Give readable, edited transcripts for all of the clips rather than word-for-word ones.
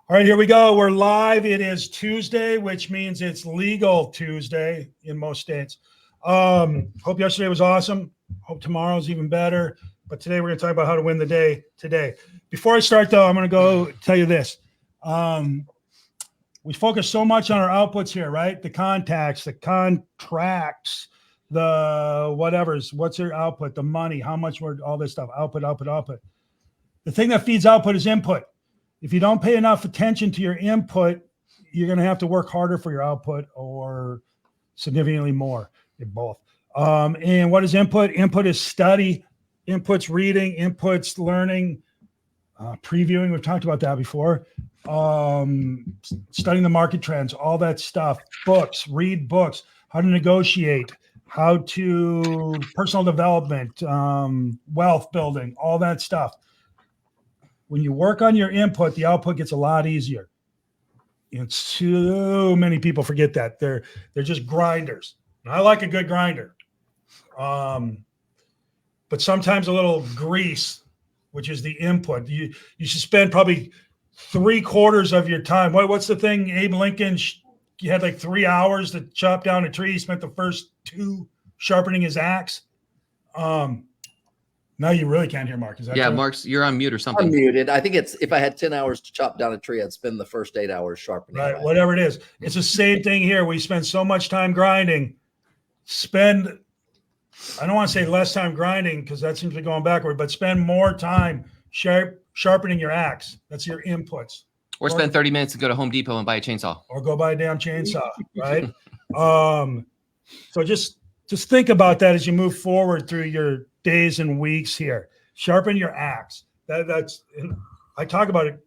All right, here we go. We're live. It is Tuesday, which means it's legal Tuesday in most states. Hope yesterday was awesome. Hope tomorrow's even better. But today we're going to talk about how to win the day today. Before I start, though, I'm going to go tell you this. We focus so much on our outputs here, right? The contacts, the contracts, the whatevers. What's your output? The money, how much we're all this stuff. Output, output, output. The thing that feeds output is input. If you don't pay enough attention to your input, you're going to have to work harder for your output or significantly more in both. And what is input? Input is study. Input's reading. Input's learning. Previewing. We've talked about that before. Studying the market trends, all that stuff. Books. Read books. How to negotiate. How to personal development. Wealth building. All that stuff. When you work on your input, the output gets a lot easier. And so many people forget that. They're just grinders. And I like a good grinder. But sometimes a little grease, which is the input. You should spend probably 3/4 of your time. What's the thing? Abe Lincoln, he had like 3 hours to chop down a tree. He spent the first 2 sharpening his axe. Now you really can't hear Mark. Is that true? Mark, you're on mute or something. I'm muted. I think it's if I had 10 hours to chop down a tree, I'd spend the first 8 hours sharpening. Right, whatever it is. It's the same thing here. We spend so much time grinding. I don't want to say less time grinding because that seems to be going backward, but spend more time sharpening your axe. That's your inputs. Or spend 30 minutes and go to Home Depot and buy a chainsaw. Or go buy a damn chainsaw, right? So just think about that as you move forward through your days and weeks here. Sharpen your axe. I talk about it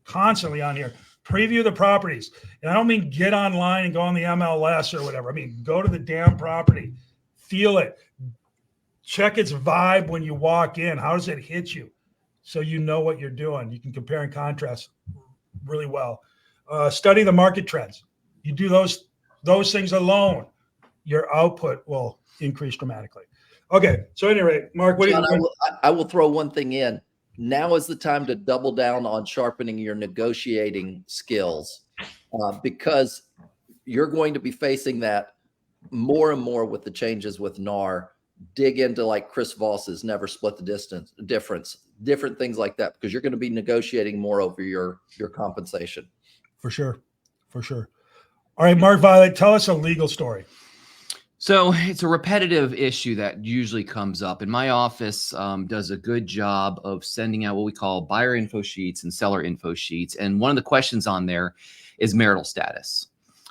constantly on here. Preview the properties. And I don't mean get online and go on the MLS or whatever. I mean, go to the damn property. Feel it. Check its vibe when you walk in. How does it hit you? So you know what you're doing. You can compare and contrast really well. Study the market trends. You do those things alone, your output will increase dramatically. Okay, so at any rate, Mark, what John, do you? I will throw one thing in. Now is the time to double down on sharpening your negotiating skills because you're going to be facing that more and more with the changes with NAR. Dig into like Chris Voss's Never Split the Difference, different things like that, because you're going to be negotiating more over your compensation. For sure. All right, Mark Violet, tell us a legal story. So it's a repetitive issue that usually comes up. And my office does a good job of sending out what we call buyer info sheets and seller info sheets. And one of the questions on there is marital status.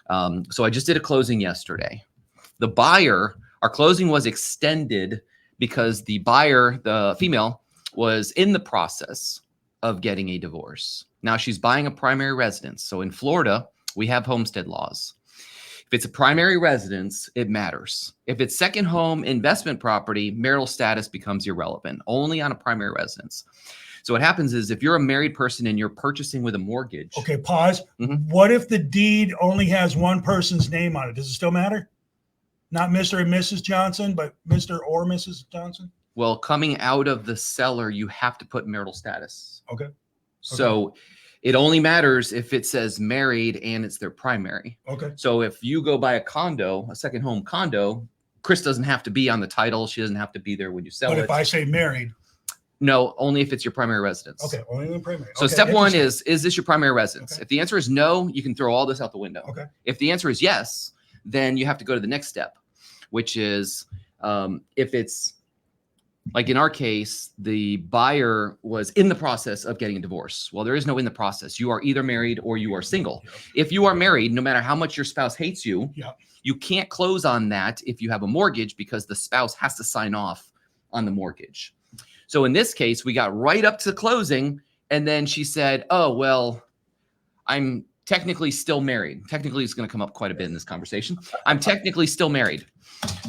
So I just did a closing yesterday. The buyer, our closing was extended because the buyer, the female, was in the process of getting a divorce. Now she's buying a primary residence. So in Florida, we have homestead laws. If it's a primary residence, it matters. If it's second home investment property, marital status becomes irrelevant, only on a primary residence. So what happens is if you're a married person and you're purchasing with a mortgage. Okay, pause. What if the deed only has one person's name on it? Does it still matter? Not Mr. and Mrs. Johnson, but Mr. or Mrs. Johnson? Well, coming out of the seller, you have to put marital status. Okay. So it only matters if it says married and it's their primary. Okay. So if you go buy a condo, a second home condo, Chris doesn't have to be on the title. She doesn't have to be there when you sell it. But if I say married? No, only if it's your primary residence. Okay, only the primary. So step one is this your primary residence? Okay. If the answer is no, you can throw all this out the window. Okay. If the answer is yes, then you have to go to the next step, which is if it's like in our case, the buyer was in the process of getting a divorce. Well, there is no in the process. You are either married or you are single. Yep. If you are married, no matter how much your spouse hates you, Yep. you can't close on that if you have a mortgage because the spouse has to sign off on the mortgage. So in this case, we got right up to closing and then she said, oh, well, I'm technically still married. Technically, it's going to come up quite a bit in this conversation. I'm technically still married.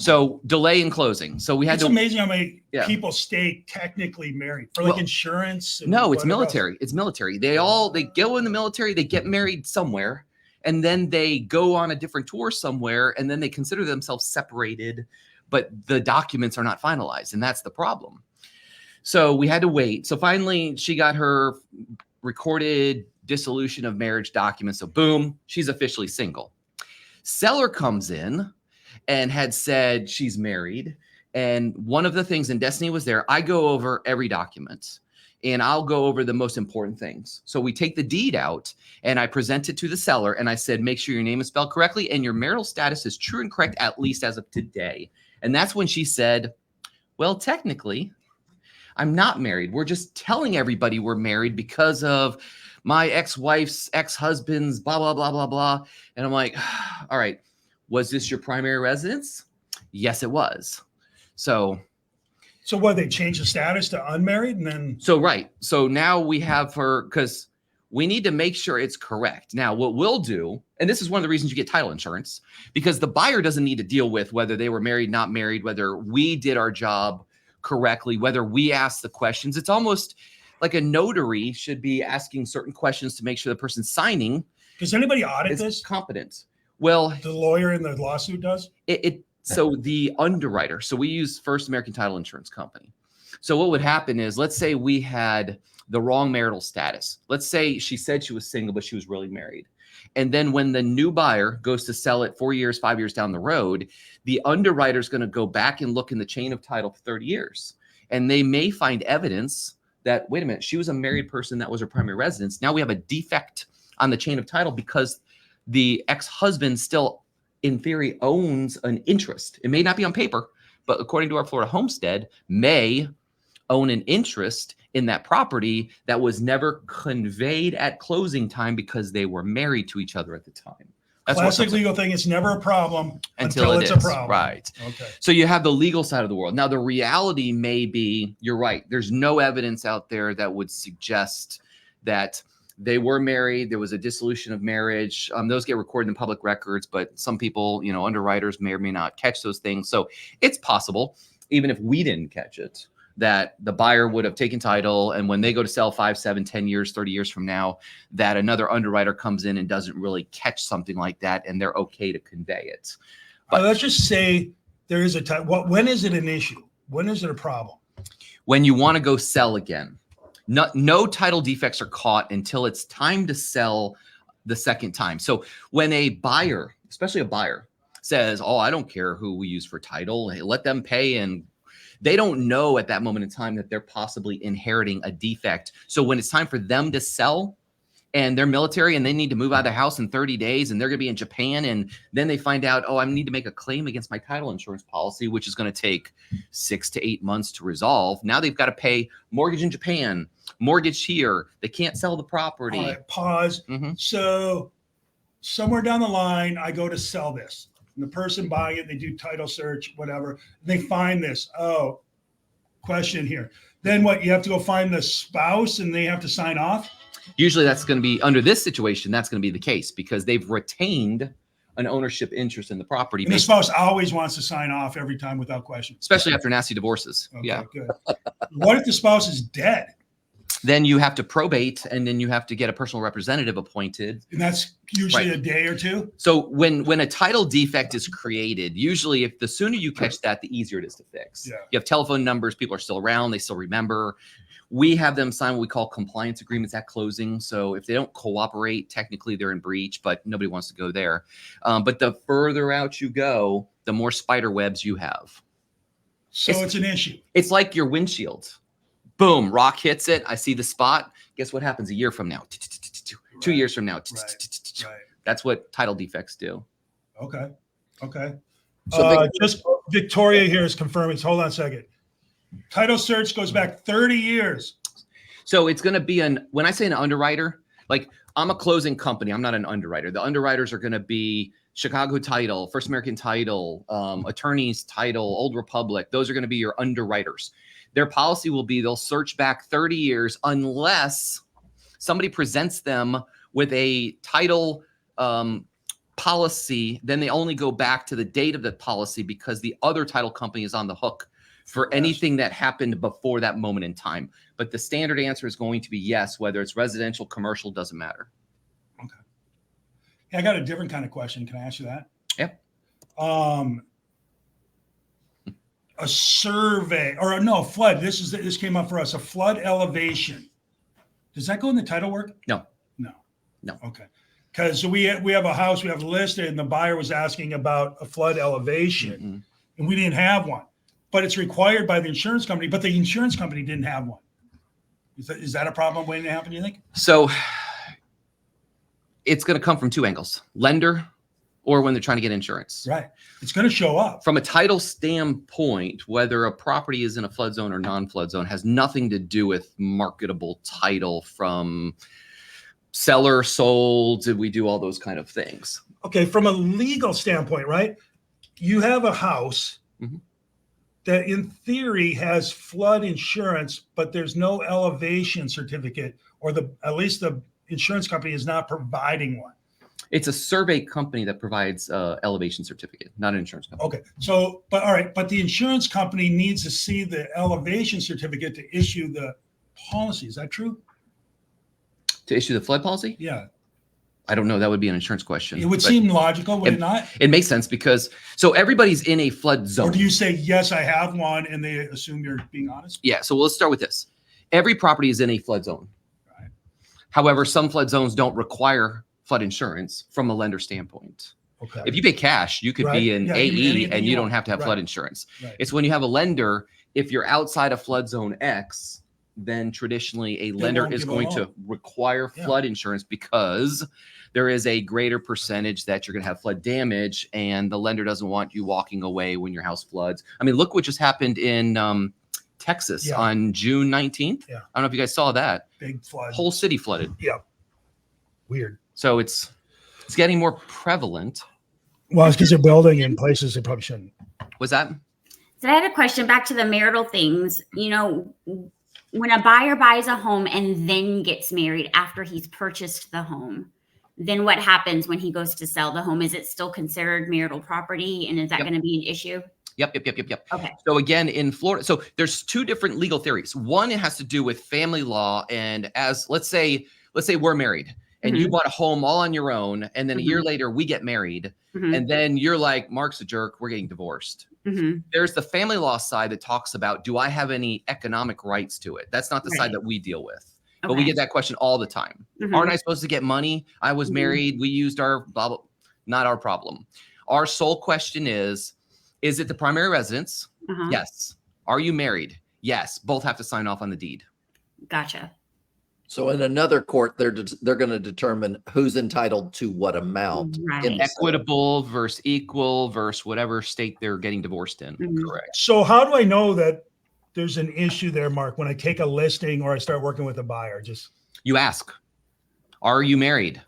So delay in closing. So we had It's to. amazing how many people stay technically married for like insurance. No, it's military. It's military. They go in the military, they get married somewhere, and then they go on a different tour somewhere, and then they consider themselves separated, but the documents are not finalized, and that's the problem. So we had to wait. So finally, she got her recorded dissolution of marriage documents. So boom, she's officially single. Seller comes in and had said she's married. And one of the things, and Destiny was there, I go over every document and I'll go over the most important things. So we take the deed out and I present it to the seller and I said, make sure your name is spelled correctly and your marital status is true and correct, at least as of today. And that's when she said, well, technically, I'm not married. We're just telling everybody we're married because of my ex-wife's ex-husband's blah, blah, blah, blah, blah. And I'm like, all right, was this your primary residence? Yes, it was. So what, they changed the status to unmarried and then? right. So now we have her, because we need to make sure it's correct. Now, what we'll do, and this is one of the reasons you get title insurance, because the buyer doesn't need to deal with whether they were married, not married, whether we did our job correctly, whether we asked the questions. It's almost like a notary should be asking certain questions to make sure the person signing Does anybody audit is this? competent. Well, The lawyer in the lawsuit does? so the underwriter, so we use First American Title Insurance Company. So what would happen is, let's say we had the wrong marital status. Let's say she said she was single, but she was really married. And then when the new buyer goes to sell it 4 years, 5 years down the road, the underwriter is going to go back and look in the chain of title for 30 years. And they may find evidence that, wait a minute, she was a married person. That was her primary residence. Now we have a defect on the chain of title because the ex-husband still, in theory, owns an interest. It may not be on paper, but according to our Florida homestead, may own an interest in that property that was never conveyed at closing time because they were married to each other at the time. That's Classic legal thing. It's never a problem until it's is, a problem. Right. Okay. So you have the legal side of the world. Now, the reality may be, you're right, there's no evidence out there that would suggest that they were married. There was a dissolution of marriage. Those get recorded in public records, but some people, underwriters may or may not catch those things. So it's possible, even if we didn't catch it, that the buyer would have taken title, and when they go to sell 5, 7, 10 years, 30 years from now, that another underwriter comes in and doesn't really catch something like that, and they're okay to convey it. But Let's just say there is a time. When is it an issue? When is it a problem? when you want to go sell again, no title defects are caught until it's time to sell the second time. So when a buyer, especially a buyer, says, oh, I don't care who we use for title, hey, let them pay, and they don't know at that moment in time that they're possibly inheriting a defect. So when it's time for them to sell and they're military and they need to move out of the house in 30 days and they're going to be in Japan, and then they find out, oh, I need to make a claim against my title insurance policy, which is going to take 6 to 8 months to resolve. Now they've got to pay mortgage in Japan, mortgage here. They can't sell the property. All right, pause. Mm-hmm. So somewhere down the line, I go to sell this. And the person buying it, they do title search, whatever. They find this. Oh, question here. Then what? You have to go find the spouse and they have to sign off? Usually that's going to be, under this situation, that's going to be the case because they've retained an ownership interest in the property. And the spouse always wants to sign off every time without question. Especially after nasty divorces. Okay, Yeah. Good. What if the spouse is dead? Then you have to probate, and then you have to get a personal representative appointed. And that's usually Right. a day or two? So when a title defect is created, usually if the sooner you catch that, the easier it is to fix. Yeah. You have telephone numbers, people are still around, they still remember. We have them sign what we call compliance agreements at closing. So if they don't cooperate, technically they're in breach, but nobody wants to go there. But the further out you go, the more spider webs you have. So it's an issue. It's like your windshield. Boom, rock hits it. I see the spot. Guess what happens a year from now? 2 years from now. Right. That's what title defects do. Okay. So Just Victoria here is confirming. Hold on a second. Title search goes back 30 years. So it's going to be when I say an underwriter, like I'm a closing company. I'm not an underwriter. The underwriters are going to be Chicago Title, First American Title, Attorneys Title, Old Republic. Those are going to be your underwriters. Their policy will be they'll search back 30 years unless somebody presents them with a title policy. Then they only go back to the date of the policy because the other title company is on the hook for anything that happened before that moment in time. But the standard answer is going to be yes, whether it's residential, commercial, doesn't matter. Okay. Hey, I got a different kind of question. Can I ask you that? Yep. A survey or no flood. This came up for us. A flood elevation. Does that go in the title work? No. No. No. Okay. Because we have a house we have listed, and the buyer was asking about a flood elevation, and we didn't have one, but it's required by the insurance company. But the insurance company didn't have one. Is that a problem waiting to happen? Do you think? So it's going to come from two angles: lender, or when they're trying to get insurance. Right. It's going to show up. From a title standpoint, whether a property is in a flood zone or non-flood zone has nothing to do with marketable title from seller, sold. Did we do all those kind of things? Okay. From a legal standpoint, right? You have a house that in theory has flood insurance, but there's no elevation certificate, or at least the insurance company is not providing one. It's a survey company that provides elevation certificate, not an insurance company. Okay. So, but all right, but the insurance company needs to see the elevation certificate to issue the policy. Is that true? To issue the flood policy? Yeah. I don't know. That would be an insurance question. It would but seem logical, would it not? It makes sense because so everybody's in a flood zone. Or do you say, yes, I have one, and they assume you're being honest? Yeah. So let's start with this. Every property is in a flood zone. Right. However, some flood zones don't require flood insurance from a lender standpoint. Okay. If you pay cash, you could Right. be in Yeah, AE anything and you you don't want. have to have Right. flood insurance. Right. It's when you have a lender, if you're outside of flood zone X, then traditionally a lender won't is give a going to loan. require Yeah. flood insurance because there is a greater percentage that you're going to have flood damage, and the lender doesn't want you walking away when your house floods. I mean, look what just happened in Texas Yeah. on June 19th. Yeah. I don't know if you guys saw that. Big flood. Whole city flooded. Weird. So it's getting more prevalent. Well, it's because they're building in places they probably shouldn't. Was that? So I had a question back to the marital things. You know, when a buyer buys a home and then gets married after he's purchased the home, then what happens when he goes to sell the home? Is it still considered marital property? And is that Yep. going to be an issue? Yep. Okay. So again, in Florida, so there's two different legal theories. One, it has to do with family law, and as let's say we're married, and you bought a home all on your own, and then a year later we get married, Mhm. and then you're like, Mark's a jerk, we're getting divorced. Mhm. There's the family law side that talks about, do I have any economic rights to it? That's not the side Right. that we deal with. But we Okay. get that question all the time. Mhm. Aren't I supposed to get money? I was Mhm. married. We used our blah, blah. Not our problem. Our sole question is it the primary residence? Uh-huh. Yes. Are you married? Yes. Both have to sign off on the deed. Gotcha. So in another court, they're going to determine who's entitled to what amount. Right. in the sale. Equitable versus equal versus whatever state they're getting divorced in. Mhm. Correct. So how do I know that there's an issue there, Mark, when I take a listing or I start working with a buyer? Just You ask, are you married?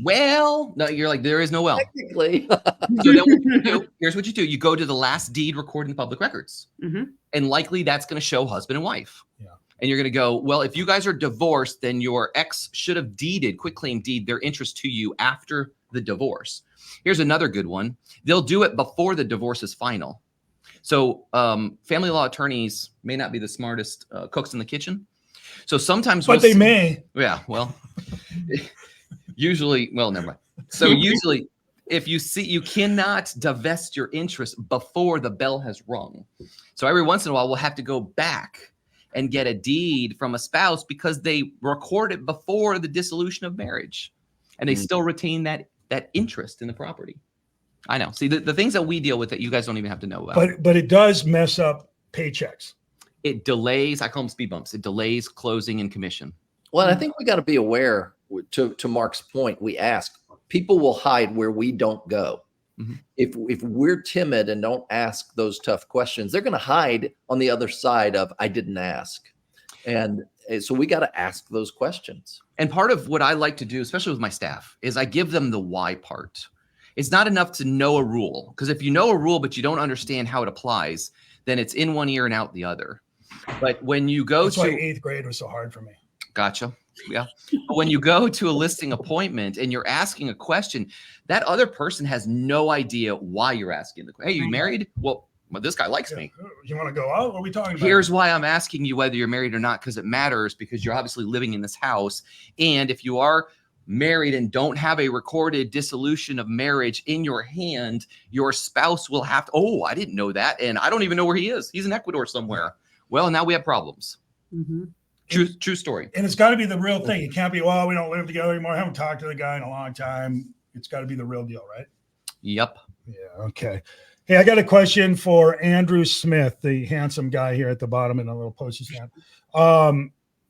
Well, no, you're like, there is no well. Technically, So then what you do, here's what you do. You go to the last deed recorded in the public records. Mhm. And likely that's going to show husband and wife. Yeah. And you're going to go, well, if you guys are divorced, then your ex should have deeded, quitclaim deed, their interest to you after the divorce. Here's another good one. They'll do it before the divorce is final. So family law attorneys may not be the smartest cooks in the kitchen. So sometimes but they may. Yeah, well, usually, well, never mind. So usually, if you see, you cannot divest your interest before the bell has rung. So every once in a while, we'll have to go back and get a deed from a spouse because they record it before the dissolution of marriage, and they still retain that interest in the property. I know. See, the things that we deal with that you guys don't even have to know about. But it does mess up paychecks. It delays. I call them speed bumps. It delays closing and commission. well, I think we got to be aware. To Mark's point, we ask people will hide where we don't go. Mhm. If we're timid and don't ask those tough questions, they're going to hide on the other side of I didn't ask, and so we got to ask those questions. And part of what I like to do, especially with my staff, is I give them the why part. It's not enough to know a rule, because if you know a rule but you don't understand how it applies, then it's in one ear and out the other. But when you go That's why to 8th grade was so hard for me. Gotcha. Yeah. But when you go to a listing appointment and you're asking a question, that other person has no idea why you're asking the question. Hey, you Right. married? Well, this guy likes me. You want to go out? What are we talking about? Here's why I'm asking you whether you're married or not, because it matters, because you're obviously living in this house. And if you are married and don't have a recorded dissolution of marriage in your hand, your spouse will have to, oh, I didn't know that. And I don't even know where he is. He's in Ecuador somewhere. Well, now we have problems. Mhm. True story. And it's got to be the real thing. It can't be, well, we don't live together anymore. I haven't talked to the guy in a long time. It's got to be the real deal, right? Yep. Yeah. Okay. Hey, I got a question for Andrew Smith, the handsome guy here at the bottom in a little postage stamp.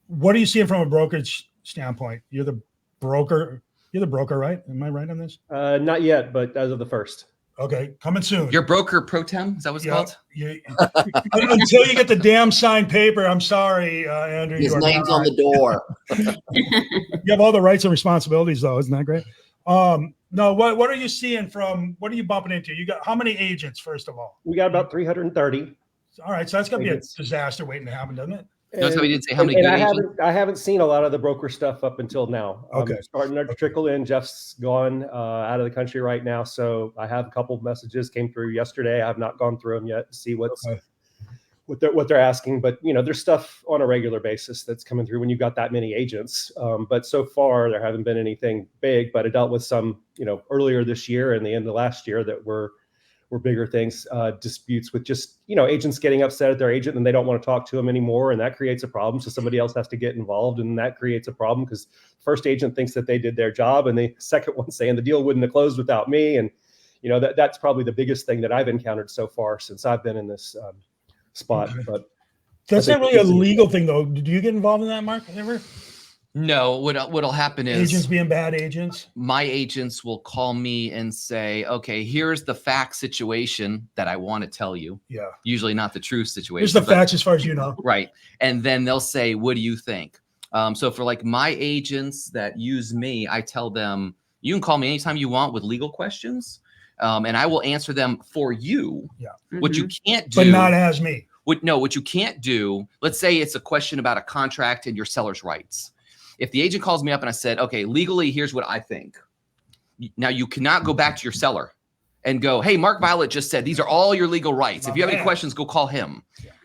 What are you seeing from a brokerage standpoint? You're the broker, right? Am I right on this? Not yet, but as of the 1st. Okay. Coming soon. Your broker pro tem, is that what it's called? Until you get the damn signed paper, I'm sorry, Andrew. His you are name's not on the door. You have all the rights and responsibilities, though. Isn't that great? No, what are you seeing what are you bumping into? You got how many agents, first of all? We got about 330. All right, so that's gonna be a Agents. disaster waiting to happen, doesn't it? Notice how we didn't say how many And good I agents. haven't seen a lot of the broker stuff up until now. Okay. Starting to trickle in. Jeff's gone out of the country right now, so I have a couple of messages came through yesterday. I have not gone through them yet to see what they're asking, but there's stuff on a regular basis that's coming through when you've got that many agents. But so far there haven't been anything big, but I dealt with some, earlier this year and the end of last year that were bigger things, disputes with just, agents getting upset at their agent and they don't want to talk to them anymore. And that creates a problem. So somebody else has to get involved, and that creates a problem because first agent thinks that they did their job and the second one saying the deal wouldn't have closed without me. And, that's probably the biggest thing that I've encountered so far since I've been in this spot. Okay. But That's not really a legal thing, though. Do you get involved in that, Mark? Ever? No, what'll happen is Agents being bad agents? my agents will call me and say, okay, here's the fact situation that I want to tell you. Yeah. Usually not the true situation. Here's the but- facts as far as you know. Right. And then they'll say, what do you think? So for like my agents that use me, I tell them, you can call me anytime you want with legal questions. And I will answer them for you. Yeah. What you can't do, But not as me. what you can't do, let's say it's a question about a contract and your seller's rights. If the agent calls me up and I said, okay, legally, here's what I think. Now you cannot go back to your seller and go, hey, Mark Violet just said, these are all your legal rights. If you have any questions, go call him.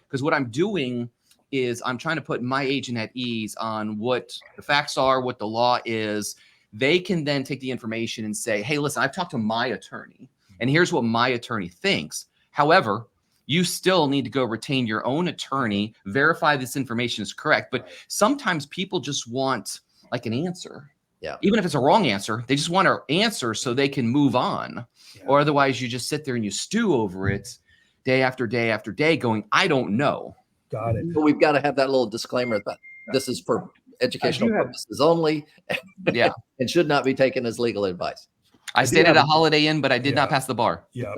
Because what I'm doing is I'm trying to put my agent at ease on what the facts are, what the law is. They can then take the information and say, hey, listen, I've talked to my attorney and here's what my attorney thinks. However, you still need to go retain your own attorney, verify this information is correct. But sometimes people just want like an answer. Yeah. Even if it's a wrong answer, they just want an answer so they can move on. Yeah. Or otherwise you just sit there and you stew over it day after day after day going, I don't know. Got it. But we've got to have that little disclaimer that this is for educational purposes only. Yeah. And should not be taken as legal advice. I stayed at a Holiday Inn, but I did not pass the bar. Yeah.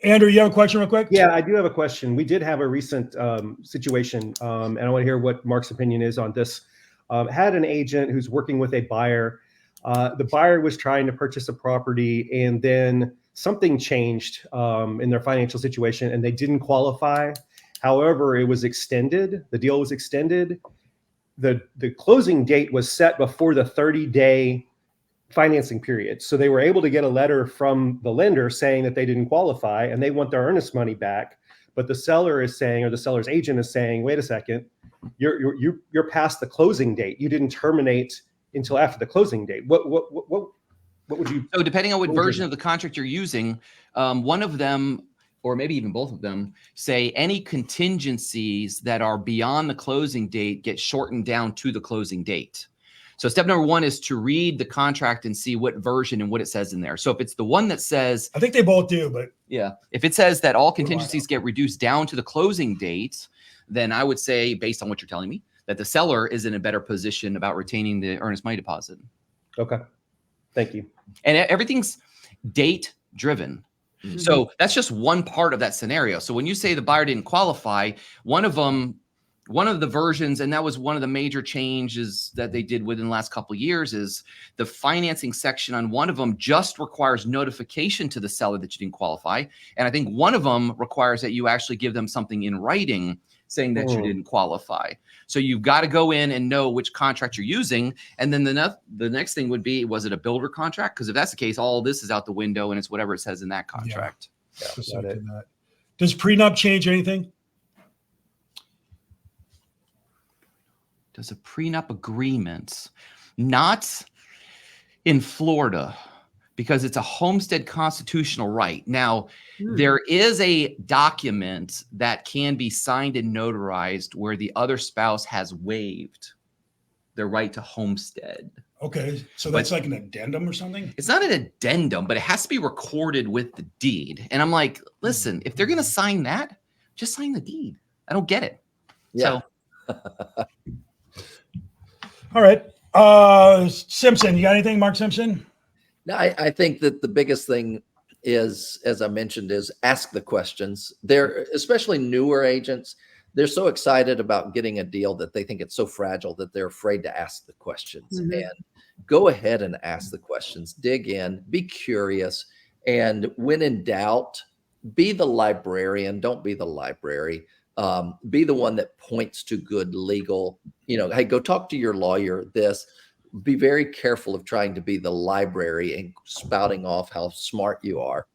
Andrew, you have a question real quick? Yeah, I do have a question. We did have a recent situation, and I want to hear what Mark's opinion is on this. Had an agent who's working with a buyer. The buyer was trying to purchase a property, and then something changed in their financial situation, and they didn't qualify. However, it was extended. The deal was extended. The closing date was set before the 30-day financing period. So they were able to get a letter from the lender saying that they didn't qualify and they want their earnest money back. But the seller is saying, or the seller's agent is saying, wait a second, you're past the closing date. You didn't terminate until after the closing date. What would you? So depending on what version of the contract you're using, one of them, or maybe even both of them, say any contingencies that are beyond the closing date get shortened down to the closing date. So step number one is to read the contract and see what version and what it says in there. So if it's the one that says, I think they both do, but yeah, if it says that all contingencies get reduced down to the closing date, then I would say, based on what you're telling me, that the seller is in a better position about retaining the earnest money deposit. Okay. Thank you. And everything's date driven. Mm-hmm. So that's just one part of that scenario. So when you say the buyer didn't qualify, one of the versions, and that was one of the major changes that they did within the last couple of years, is the financing section on one of them just requires notification to the seller that you didn't qualify. And I think one of them requires that you actually give them something in writing saying that you didn't qualify. So you've got to go in and know which contract you're using. And then the next thing would be, was it a builder contract? Because if that's the case, all this is out the window and it's whatever it says in that contract. Yeah, does prenup change anything? Does a prenup agreement, not in Florida, because it's a homestead constitutional right. Now, Hmm. there is a document that can be signed and notarized where the other spouse has waived their right to homestead. Okay, so that's like an addendum or something. It's not an addendum, but it has to be recorded with the deed. And I'm like, listen, if they're going to sign that, just sign the deed. I don't get it. Yeah. So All right, Simpson, you got anything, Mark Simpson? No, I think that the biggest thing is, as I mentioned, is ask the questions. They're especially newer agents. They're so excited about getting a deal that they think it's so fragile that they're afraid to ask the questions. Mhm. And go ahead and ask the questions. Dig in. Be curious. And when in doubt, be the librarian. Don't be the library. Be the one that points to good legal. Hey, go talk to your lawyer. Be very careful of trying to be the library and spouting off how smart you are.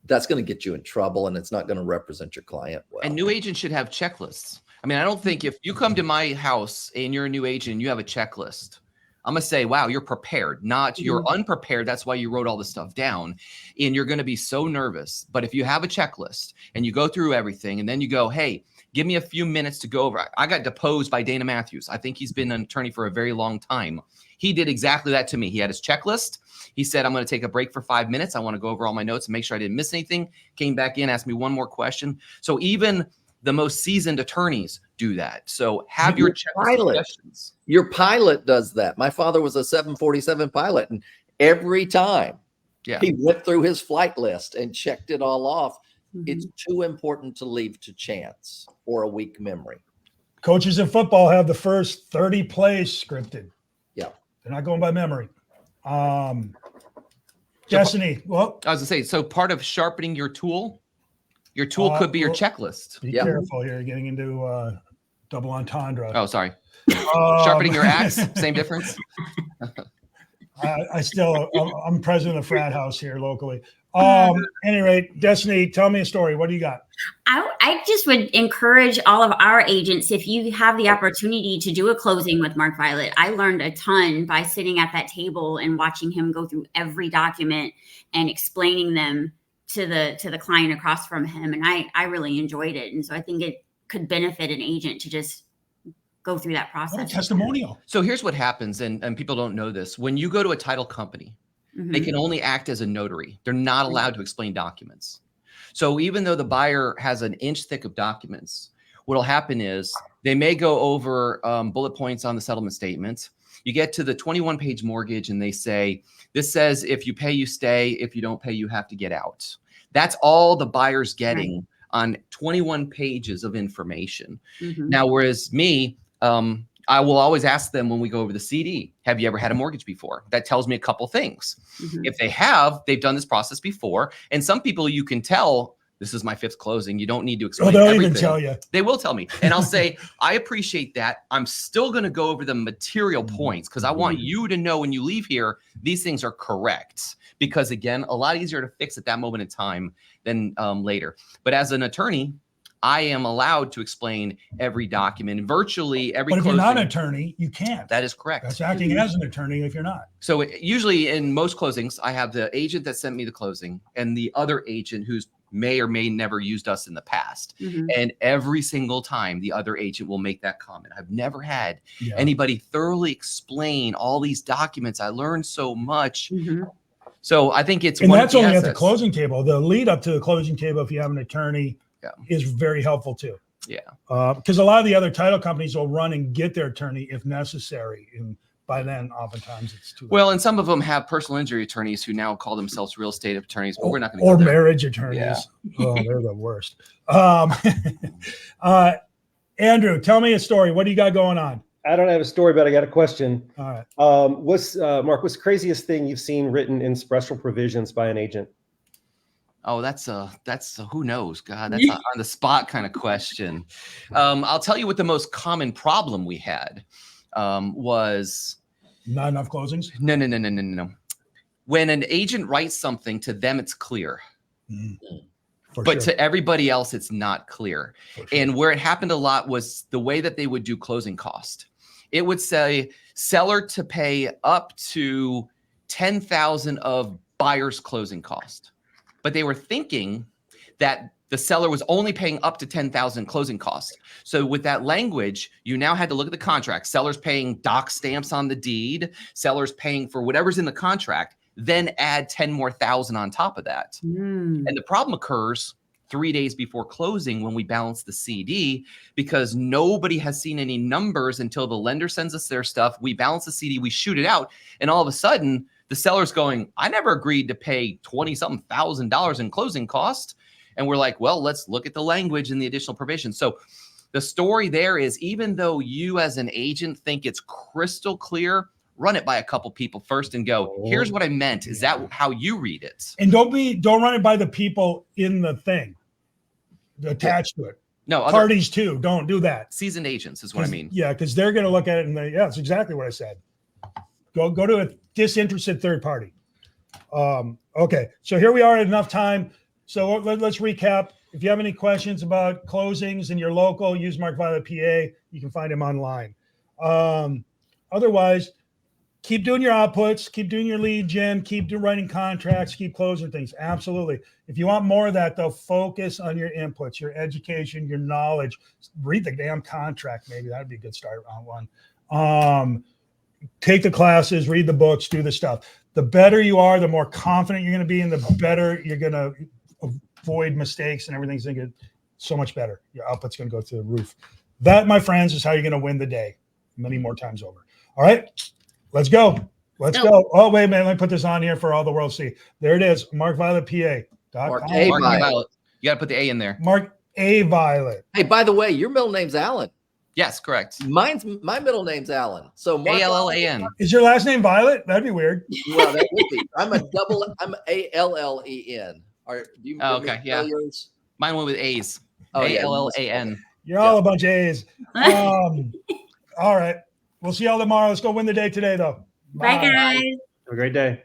That's going to get you in trouble, and it's not going to represent your client well. and new agents should have checklists. I mean, I don't think if you come to my house and you're a new agent, you have a checklist, I'm going to say, wow, you're prepared, not you're unprepared. That's why you wrote all this stuff down. And you're going to be so nervous. But if you have a checklist and you go through everything and then you go, hey, give me a few minutes to go over. I got deposed by Dana Matthews. I think he's been an attorney for a very long time. He did exactly that to me. He had his checklist. He said, I'm going to take a break for 5 minutes. I want to go over all my notes and make sure I didn't miss anything. Came back in, asked me one more question. So even the most seasoned attorneys do that. So have your checklist of questions. Your pilot does that. My father was a 747 pilot, and every time he went through his flight list and checked it all off. It's too important to leave to chance or a weak memory. Coaches in football have the first 30 plays scripted. Yeah. They're not going by memory. Destiny, well, I was going to say, so part of sharpening your tool could be your checklist. be Yeah. careful here, getting into double entendre. Oh, sorry. Um, Sharpening your axe, same difference. I'm president of frat house here locally. Any rate, Destiny, tell me a story. What do you got? I just would encourage all of our agents, if you have the opportunity to do a closing with Mark Violet. I learned a ton by sitting at that table and watching him go through every document and explaining them to the client across from him. And I really enjoyed it. And so I think it could benefit an agent to just go through that process. What a testimonial. So here's what happens, and people don't know this. When you go to a title company, they can only act as a notary. They're not allowed to explain documents. So even though the buyer has an inch thick of documents, what'll happen is they may go over bullet points on the settlement statement. You get to the 21-page mortgage and they say, this says if you pay, you stay. If you don't pay, you have to get out. That's all the buyer's getting on 21 pages of information. Now, whereas me, I will always ask them when we go over the CD, have you ever had a mortgage before? That tells me a couple things. If they have, they've done this process before. And some people you can tell, this is my 5th closing. You don't need to explain they'll everything. even tell you. They will tell me. And I'll say, I appreciate that. I'm still going to go over the material points because I want you to know when you leave here, these things are correct. Because again, a lot easier to fix at that moment in time than later. But as an attorney, I am allowed to explain every document, virtually every But if closing. you're not an attorney, you can't. That is correct. That's acting as an attorney if you're not. So usually in most closings, I have the agent that sent me the closing and the other agent who's may or may never used us in the past. And every single time the other agent will make that comment. I've never had anybody thoroughly explain all these documents. I learned so much. So I think it's And one that's of the only at the assets. closing table. The lead up to the closing table, if you have an attorney, is very helpful too. Because a lot of the other title companies will run and get their attorney if necessary. And by then, oftentimes it's too late. Well, and some of them have personal injury attorneys who now call themselves real estate attorneys, but we're not going to or go there. marriage attorneys. Oh, they're the worst. Andrew, tell me a story. What do you got going on? I don't have a story, but I got a question. All right. Mark, what's the craziest thing you've seen written in special provisions by an agent? Oh, that's who knows? God, that's a on the spot kind of question. I'll tell you what the most common problem we had was Not enough closings? no. When an agent writes something, to them it's clear, For but sure. to everybody else it's not clear. For sure. And where it happened a lot was the way that they would do closing cost. It would say seller to pay up to $10,000 of buyer's closing cost, but they were thinking that the seller was only paying up to $10,000 closing costs. So with that language, you now had to look at the contract. Seller's paying doc stamps on the deed, seller's paying for whatever's in the contract, then add 10 more thousand on top of that. Mm. And the problem occurs 3 days before closing when we balance the CD, because nobody has seen any numbers until the lender sends us their stuff. We balance the CD, we shoot it out, and all of a sudden the seller's going, I never agreed to pay 20-something thousand dollars in closing cost. And we're like, well, let's look at the language and the additional provisions. So the story there is, even though you as an agent think it's crystal clear, run it by a couple people first and go, here's what I meant. Is that how you read it? And don't run it by the people in the thing attached to it. No, other Parties too. Don't do that. seasoned agents is what I mean. Yeah, because they're going to look at it and that's exactly what I said. Go to a disinterested third party. Okay, so here we are at enough time. So let's recap. If you have any questions about closings in your local, use Mark Violet PA. You can find him online. Otherwise, keep doing your outputs, keep doing your lead gen, keep writing contracts, keep closing things. Absolutely. If you want more of that, though, focus on your inputs, your education, your knowledge. Read the damn contract. Maybe that'd be a good start on one. Take the classes, read the books, do the stuff. The better you are, the more confident you're going to be, and the better you're going to avoid mistakes, and everything's going to get so much better. Your output's going to go through the roof. That, my friends, is how you're going to win the day many more times over. All right, let's go. Let's go. Oh, wait a minute. Let me put this on here for all the world to see. There it is. MarkVioletPA.com. Mark A. Mark Violet. Violet. You got to put the A in there. Mark A. Violet. Hey, by the way, your middle name's Allen. Yes, correct. My middle name's Allen. So Mark, ALLAN. Is your last name Violet? That'd be weird. Well, that would be. I'm ALLEN. Do you Oh, okay, yeah. yours? Mine went with A's. Oh, yeah. ALLAN. You're all a bunch of A's. All right. We'll see y'all tomorrow. Let's go win the day today, though. Bye, guys. Have a great day.